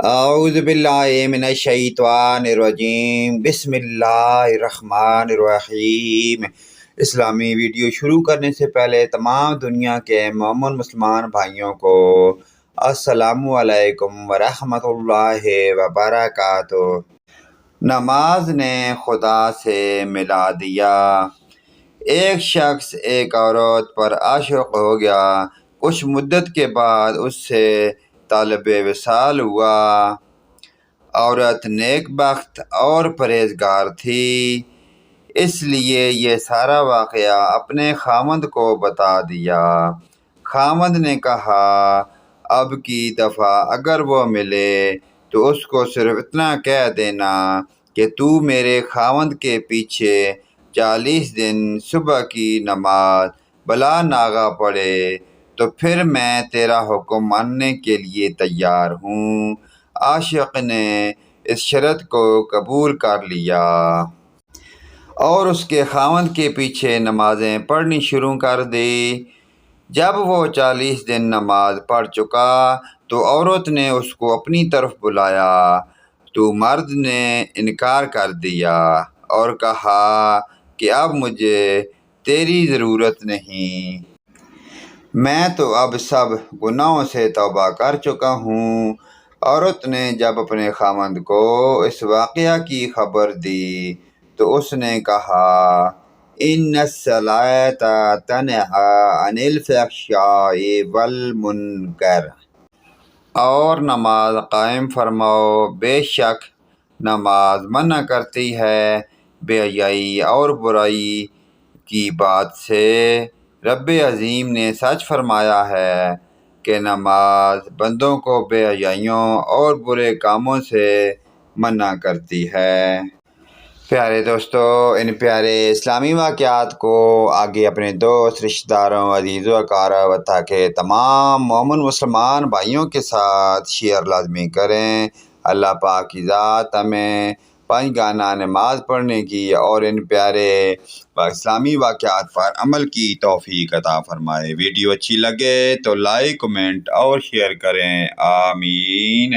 اعوذ باللہ من الشیطان الرجیم، بسم اللہ الرحمن الرحیم۔ اسلامی ویڈیو شروع کرنے سے پہلے تمام دنیا کے مومن مسلمان بھائیوں کو السلام علیکم ورحمۃ اللہ وبرکاتہ۔ نماز نے خدا سے ملا دیا۔ ایک شخص ایک عورت پر عاشق ہو گیا۔ کچھ مدت کے بعد اس سے طلب وصال ہوا۔ عورت نیک بخت اور پرہیزگار تھی، اس لیے یہ سارا واقعہ اپنے خاوند کو بتا دیا۔ خاوند نے کہا، اب کی دفعہ اگر وہ ملے تو اس کو صرف اتنا کہہ دینا کہ تو میرے خاوند کے پیچھے 40 دن صبح کی نماز بلا ناغہ پڑھے تو پھر میں تیرا حکم ماننے کے لیے تیار ہوں۔ عاشق نے اس شرط کو قبول کر لیا اور اس کے خاوند کے پیچھے نمازیں پڑھنی شروع کر دی۔ جب وہ 40 دن نماز پڑھ چکا تو عورت نے اس کو اپنی طرف بلایا تو مرد نے انکار کر دیا اور کہا کہ اب مجھے تیری ضرورت نہیں، میں تو اب سب گناہوں سے توبہ کر چکا ہوں۔ عورت نے جب اپنے خاوند کو اس واقعہ کی خبر دی تو اس نے کہا، ان الصلاۃ تنہی عن الفحشاء والمنکر، اور نماز قائم فرماؤ، بے شک نماز منع کرتی ہے بے حیائی اور برائی کی بات سے۔ رب عظیم نے سچ فرمایا ہے کہ نماز بندوں کو بے حیائیوں اور برے کاموں سے منع کرتی ہے۔ پیارے دوستو، ان پیارے اسلامی واقعات کو آگے اپنے دوست، رشتہ داروں، عزیز و اقارب کے تمام مومن مسلمان بھائیوں کے ساتھ شیئر لازمی کریں۔ اللہ پاک کی ذات ہمیں 5 گانا نماز پڑھنے کی اور ان پیارے اسلامی واقعات پر عمل کی توفیق عطا فرمائے۔ ویڈیو اچھی لگے تو لائک، کمنٹ اور شیئر کریں۔ آمین۔